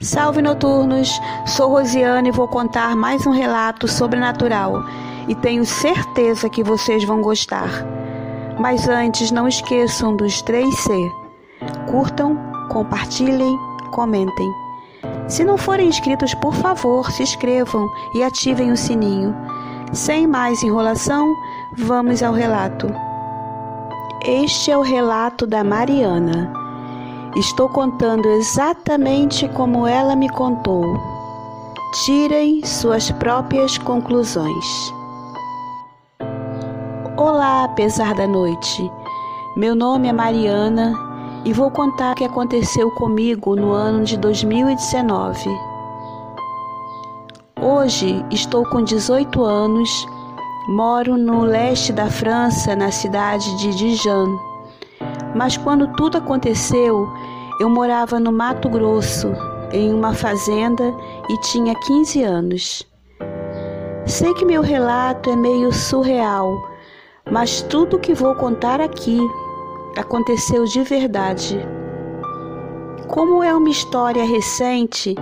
Salve noturnos, sou Rosiane e vou contar mais um relato sobrenatural e tenho certeza que vocês vão gostar. Mas antes, não esqueçam dos 3C. Curtam, compartilhem, comentem. Se não forem inscritos, por favor, se inscrevam e ativem o sininho. Sem mais enrolação, vamos ao relato. Este é o relato da Mariana. Estou contando exatamente como ela me contou. Tirem suas próprias conclusões. Olá, apesar da noite. Meu nome é Mariana e vou contar o que aconteceu comigo no ano de 2019. Hoje estou com 18 anos, moro no leste da França, na cidade de Dijon. Mas quando tudo aconteceu, eu morava no Mato Grosso, em uma fazenda, e tinha 15 anos. Sei que meu relato é meio surreal, mas tudo que vou contar aqui aconteceu de verdade. Como é uma história recente,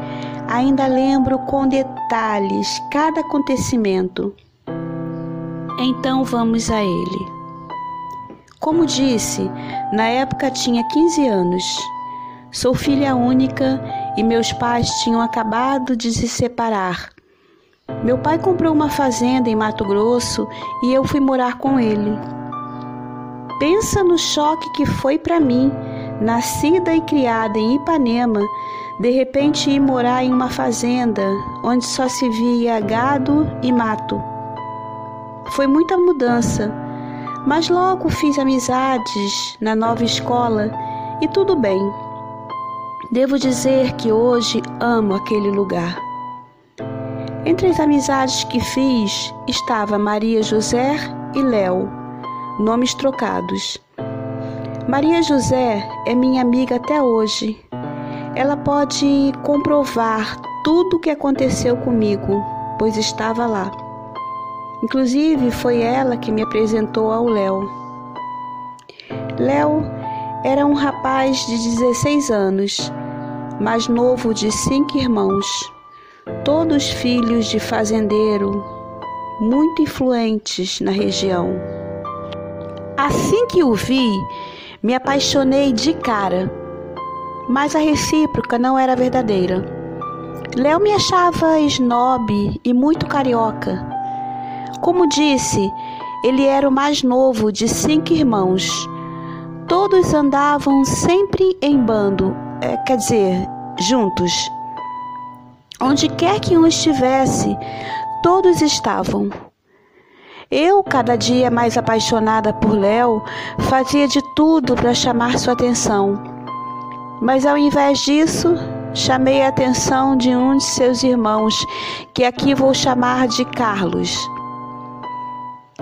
ainda lembro com detalhes cada acontecimento. Então vamos a ele. Como disse, na época tinha 15 anos. Sou filha única e meus pais tinham acabado de se separar. Meu pai comprou uma fazenda em Mato Grosso e eu fui morar com ele. Pensa no choque que foi para mim, nascida e criada em Ipanema, de repente ir morar em uma fazenda onde só se via gado e mato. Foi muita mudança. Mas logo fiz amizades na nova escola e tudo bem. Devo dizer que hoje amo aquele lugar. Entre as amizades que fiz estava Maria José e Léo, nomes trocados. Maria José é minha amiga até hoje. Ela pode comprovar tudo o que aconteceu comigo, pois estava lá. Inclusive, foi ela que me apresentou ao Léo. Léo era um rapaz de 16 anos, mais novo de 5 irmãos, todos filhos de fazendeiro, muito influentes na região. Assim que o vi, me apaixonei de cara, mas a recíproca não era verdadeira. Léo me achava snob e muito carioca. Como disse, ele era o mais novo de 5 irmãos. Todos andavam sempre em bando, juntos. Onde quer que um estivesse, todos estavam. Eu, cada dia mais apaixonada por Léo, fazia de tudo para chamar sua atenção. Mas ao invés disso, chamei a atenção de um de seus irmãos, que aqui vou chamar de Carlos.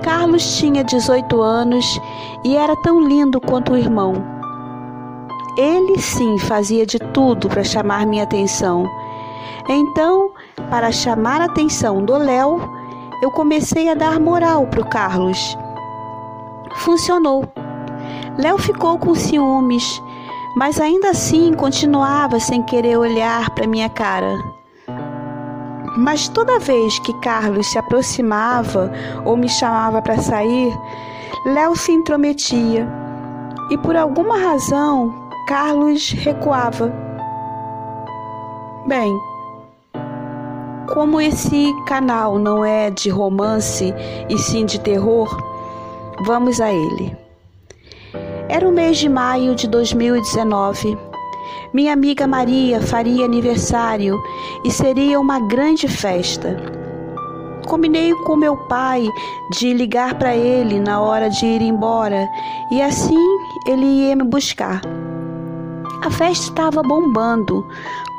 Carlos tinha 18 anos e era tão lindo quanto o irmão. Ele sim fazia de tudo para chamar minha atenção. Então, para chamar a atenção do Léo, eu comecei a dar moral para o Carlos. Funcionou. Léo ficou com ciúmes, mas ainda assim continuava sem querer olhar para minha cara. Mas toda vez que Carlos se aproximava ou me chamava para sair, Léo se intrometia e por alguma razão Carlos recuava. Bem, como esse canal não é de romance e sim de terror, vamos a ele. Era o mês de maio de 2019. Minha amiga Maria faria aniversário e seria uma grande festa. Combinei com meu pai de ligar para ele na hora de ir embora e assim ele ia me buscar. A festa estava bombando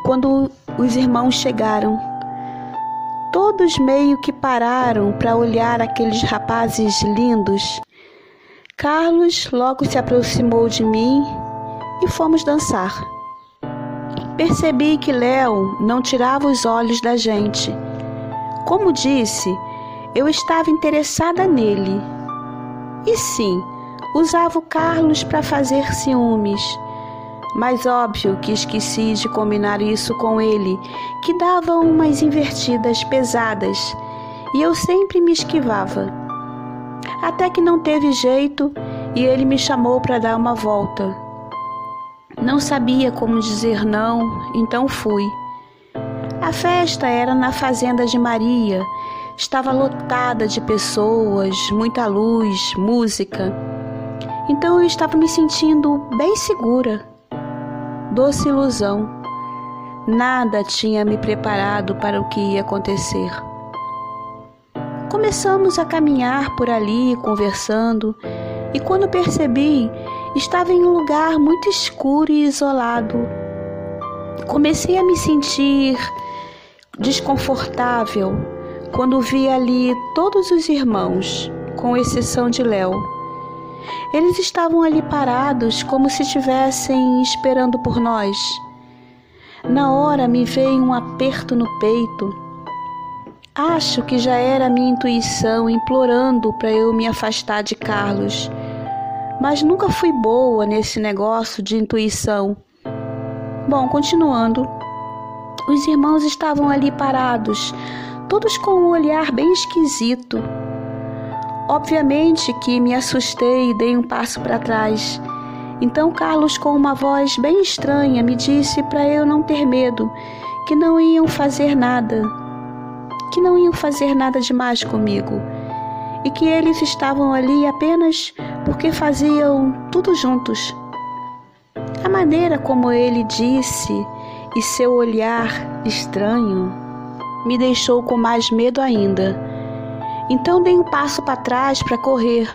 quando os irmãos chegaram. Todos meio que pararam para olhar aqueles rapazes lindos. Carlos logo se aproximou de mim e fomos dançar. Percebi que Léo não tirava os olhos da gente. Como disse, eu estava interessada nele. E sim, usava o Carlos para fazer ciúmes. Mas óbvio que esqueci de combinar isso com ele, que dava umas invertidas pesadas, e eu sempre me esquivava. Até que não teve jeito e ele me chamou para dar uma volta. Não sabia como dizer não, então fui. A festa era na fazenda de Maria. Estava lotada de pessoas, muita luz, música. Então eu estava me sentindo bem segura. Doce ilusão. Nada tinha me preparado para o que ia acontecer. Começamos a caminhar por ali, conversando, e quando percebi, estava em um lugar muito escuro e isolado. Comecei a me sentir desconfortável quando vi ali todos os irmãos, com exceção de Léo. Eles estavam ali parados como se estivessem esperando por nós. Na hora me veio um aperto no peito. Acho que já era a minha intuição implorando para eu me afastar de Carlos. Mas nunca fui boa nesse negócio de intuição. Bom, continuando. Os irmãos estavam ali parados, todos com um olhar bem esquisito. Obviamente que me assustei e dei um passo para trás. Então Carlos, com uma voz bem estranha, me disse para eu não ter medo, que não iam fazer nada demais comigo, e que eles estavam ali apenas porque faziam tudo juntos. A maneira como ele disse e seu olhar estranho me deixou com mais medo ainda. Então dei um passo para trás para correr.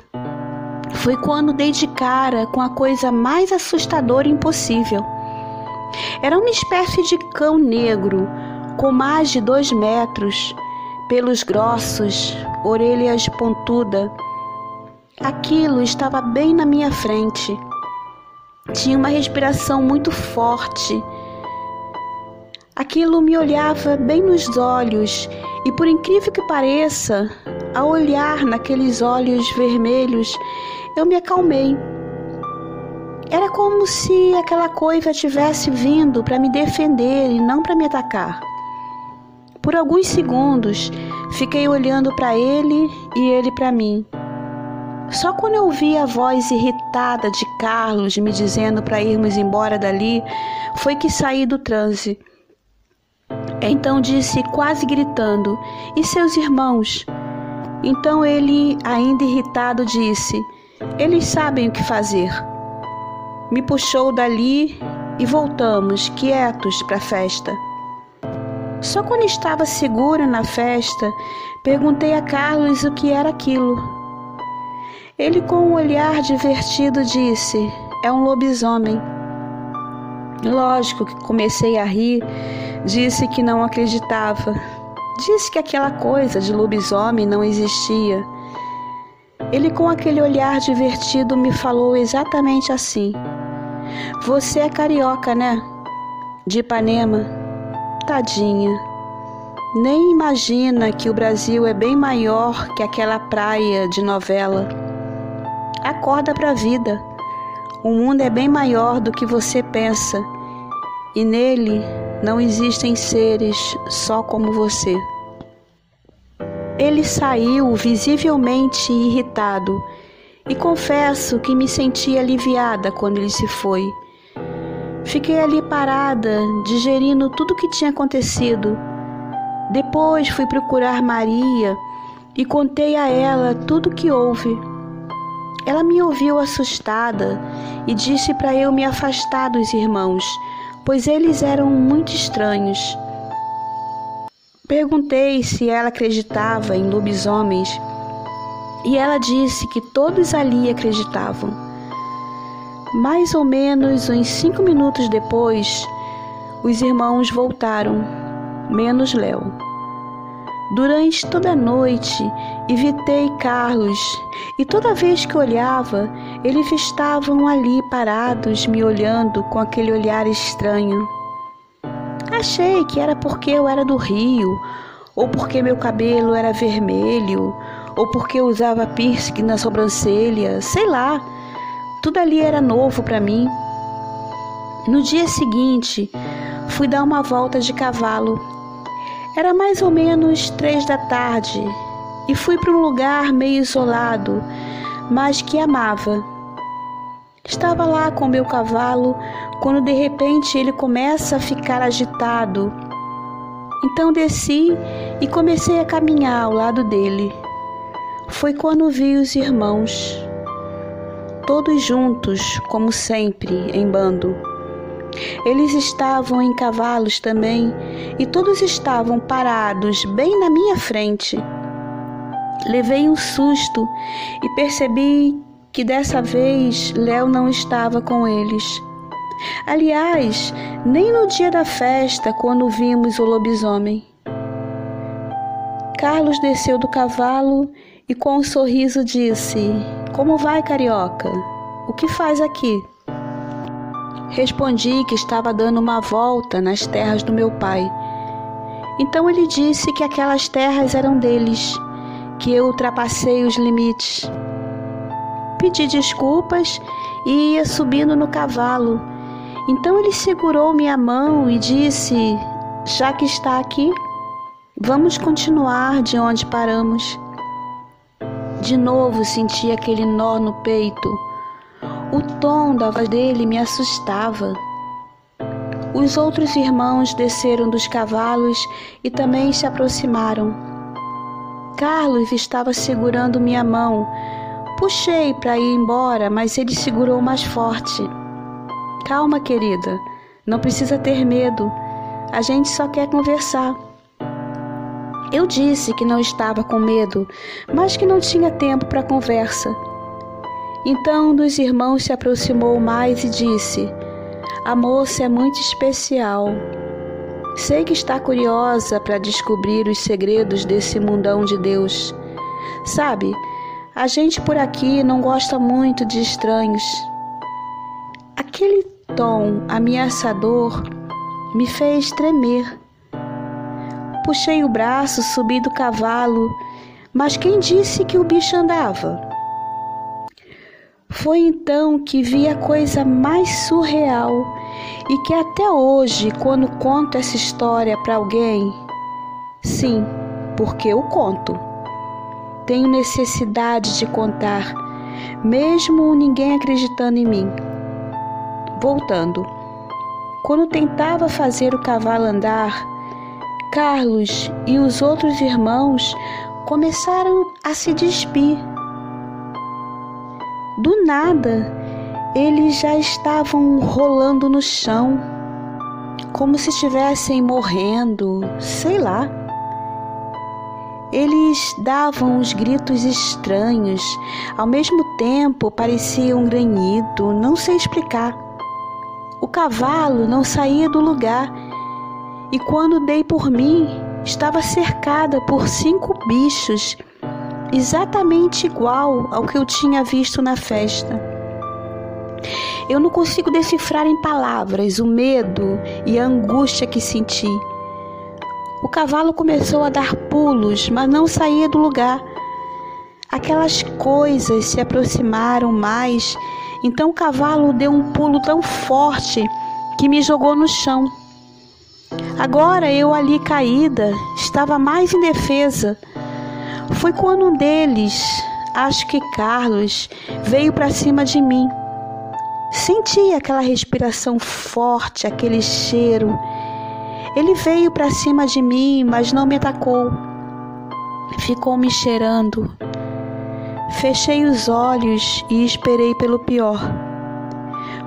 Foi quando dei de cara com a coisa mais assustadora impossível. Era uma espécie de cão negro, com mais de 2 metros, pelos grossos, orelhas pontudas. Aquilo estava bem na minha frente. Tinha uma respiração muito forte. Aquilo me olhava bem nos olhos e, por incrível que pareça, ao olhar naqueles olhos vermelhos, eu me acalmei. Era como se aquela coisa tivesse vindo para me defender e não para me atacar. Por alguns segundos, fiquei olhando para ele e ele para mim. Só quando eu vi a voz irritada de Carlos me dizendo para irmos embora dali, foi que saí do transe. Então disse, quase gritando, "E seus irmãos?" Então ele, ainda irritado, disse, "Eles sabem o que fazer." Me puxou dali e voltamos, quietos, para a festa. Só quando estava segura na festa, perguntei a Carlos o que era aquilo. Ele, com um olhar divertido, disse, "É um lobisomem." Lógico que comecei a rir, disse que não acreditava. Disse que aquela coisa de lobisomem não existia. Ele, com aquele olhar divertido, me falou exatamente assim, "Você é carioca, né? De Ipanema? Tadinha. Nem imagina que o Brasil é bem maior que aquela praia de novela. Acorda pra vida. O mundo é bem maior do que você pensa. E nele não existem seres só como você." Ele saiu visivelmente irritado e confesso que me senti aliviada quando ele se foi. Fiquei ali parada, digerindo tudo o que tinha acontecido. Depois fui procurar Maria e contei a ela tudo o que houve. Ela me ouviu assustada e disse para eu me afastar dos irmãos, pois eles eram muito estranhos. Perguntei se ela acreditava em lobisomens e ela disse que todos ali acreditavam. Mais ou menos uns 5 minutos depois, os irmãos voltaram, menos Léo. Durante toda a noite, evitei Carlos e toda vez que olhava, eles estavam ali parados, me olhando com aquele olhar estranho. Achei que era porque eu era do Rio, ou porque meu cabelo era vermelho, ou porque eu usava piercing na sobrancelha, sei lá. Tudo ali era novo para mim. No dia seguinte, fui dar uma volta de cavalo. Era mais ou menos 3 da tarde e fui para um lugar meio isolado, mas que amava. Estava lá com meu cavalo quando de repente ele começa a ficar agitado. Então desci e comecei a caminhar ao lado dele. Foi quando vi os irmãos, todos juntos, como sempre, em bando. Eles estavam em cavalos também e todos estavam parados bem na minha frente. Levei um susto e percebi que dessa vez Léo não estava com eles. Aliás, nem no dia da festa, quando vimos o lobisomem. Carlos desceu do cavalo e com um sorriso disse: "Como vai, carioca? O que faz aqui?" Respondi que estava dando uma volta nas terras do meu pai. Então ele disse que aquelas terras eram deles, que eu ultrapassei os limites. Pedi desculpas e ia subindo no cavalo. Então ele segurou minha mão e disse: "Já que está aqui, vamos continuar de onde paramos." De novo senti aquele nó no peito. O tom da voz dele me assustava. Os outros irmãos desceram dos cavalos e também se aproximaram. Carlos estava segurando minha mão. Puxei para ir embora, mas ele segurou mais forte. "Calma, querida, não precisa ter medo. A gente só quer conversar." Eu disse que não estava com medo, mas que não tinha tempo para conversa. Então um dos irmãos se aproximou mais e disse: "A moça é muito especial. Sei que está curiosa para descobrir os segredos desse mundão de Deus. Sabe, a gente por aqui não gosta muito de estranhos." Aquele tom ameaçador me fez tremer. Puxei o braço, subi do cavalo, mas quem disse que o bicho andava? Foi então que vi a coisa mais surreal e que até hoje, quando conto essa história para alguém, sim, porque eu conto, tenho necessidade de contar, mesmo ninguém acreditando em mim. Voltando, quando tentava fazer o cavalo andar, Carlos e os outros irmãos começaram a se despir. Do nada, eles já estavam rolando no chão, como se estivessem morrendo, sei lá. Eles davam uns gritos estranhos, ao mesmo tempo parecia um grunhido, não sei explicar. O cavalo não saía do lugar e quando dei por mim, estava cercada por 5 bichos, exatamente igual ao que eu tinha visto na festa. Eu não consigo decifrar em palavras o medo e a angústia que senti. O cavalo começou a dar pulos, mas não saía do lugar. Aquelas coisas se aproximaram mais, então o cavalo deu um pulo tão forte que me jogou no chão. Agora eu ali caída, estava mais indefesa. Foi quando um deles, acho que Carlos, veio para cima de mim. Senti aquela respiração forte, aquele cheiro. Ele veio para cima de mim, mas não me atacou. Ficou me cheirando. Fechei os olhos e esperei pelo pior.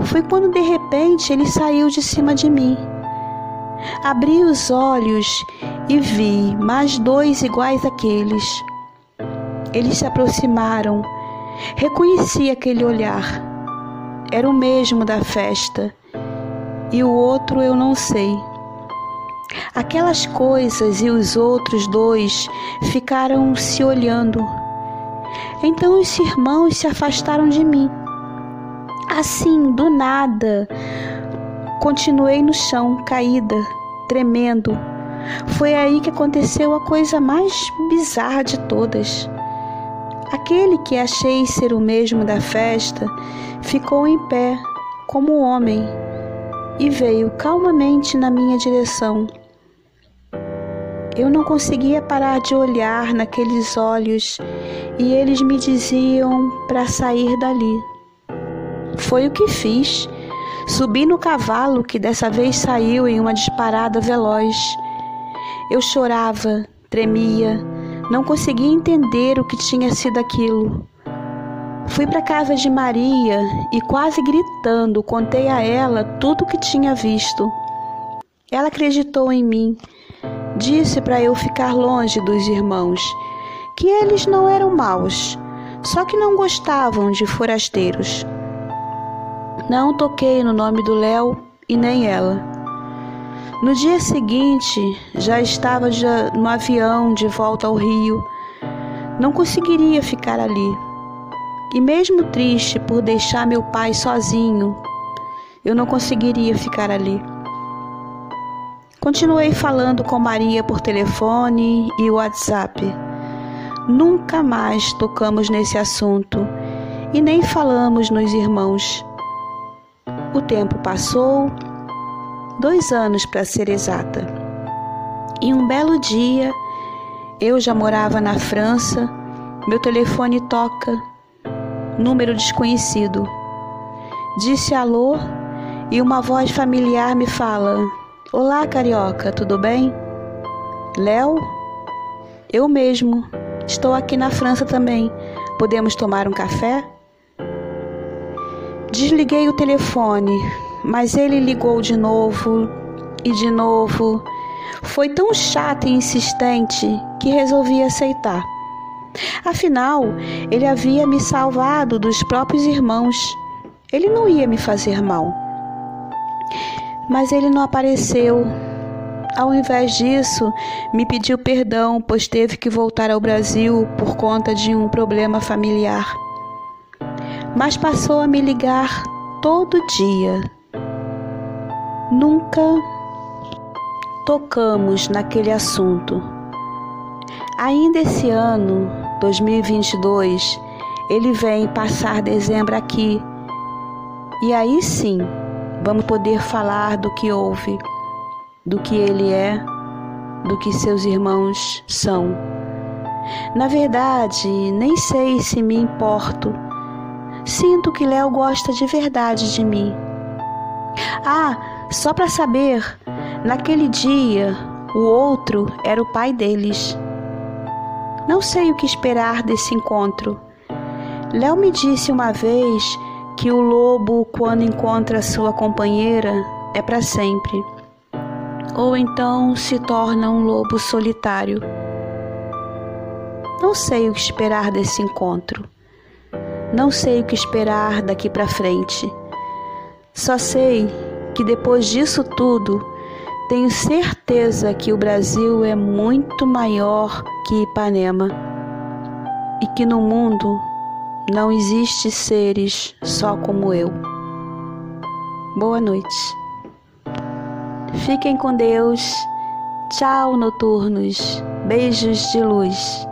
Foi quando de repente ele saiu de cima de mim. Abri os olhos e vi mais 2 iguais àqueles. Eles se aproximaram. Reconheci aquele olhar. Era o mesmo da festa. E o outro eu não sei. Aquelas coisas e os outros 2 ficaram se olhando. Então os irmãos se afastaram de mim. Assim, do nada, continuei no chão, caída, tremendo. Foi aí que aconteceu a coisa mais bizarra de todas. Aquele que achei ser o mesmo da festa ficou em pé, como um homem, e veio calmamente na minha direção. Eu não conseguia parar de olhar naqueles olhos e eles me diziam para sair dali. Foi o que fiz. Subi no cavalo que dessa vez saiu em uma disparada veloz. Eu chorava, tremia, não conseguia entender o que tinha sido aquilo. Fui para a casa de Maria e quase gritando contei a ela tudo o que tinha visto. Ela acreditou em mim. Disse para eu ficar longe dos irmãos, que eles não eram maus, só que não gostavam de forasteiros. Não toquei no nome do Léo e nem ela. No dia seguinte, já estava no avião de volta ao Rio. Não conseguiria ficar ali. E mesmo triste por deixar meu pai sozinho, eu não conseguiria ficar ali. Continuei falando com Maria por telefone e WhatsApp. Nunca mais tocamos nesse assunto e nem falamos nos irmãos. O tempo passou, 2 anos para ser exata. E um belo dia, eu já morava na França, meu telefone toca, número desconhecido. Disse alô e uma voz familiar me fala: "Olá, carioca, tudo bem? Léo? Eu mesmo. Estou aqui na França também. Podemos tomar um café?" Desliguei o telefone, mas ele ligou de novo e de novo. Foi tão chato e insistente que resolvi aceitar. Afinal, ele havia me salvado dos próprios irmãos. Ele não ia me fazer mal. Mas ele não apareceu. Ao invés disso, me pediu perdão, pois teve que voltar ao Brasil por conta de um problema familiar. Mas passou a me ligar todo dia. Nunca tocamos naquele assunto. Ainda esse ano, 2022, ele vem passar dezembro aqui. E aí sim, vamos poder falar do que houve, do que ele é, do que seus irmãos são. Na verdade, nem sei se me importo. Sinto que Léo gosta de verdade de mim. Ah, só para saber, naquele dia, o outro era o pai deles. Não sei o que esperar desse encontro. Léo me disse uma vez que o lobo, quando encontra sua companheira, é para sempre. Ou então se torna um lobo solitário. Não sei o que esperar desse encontro. Não sei o que esperar daqui para frente. Só sei que depois disso tudo, tenho certeza que o Brasil é muito maior que Ipanema e que no mundo não existe seres só como eu. Boa noite. Fiquem com Deus. Tchau, noturnos. Beijos de luz.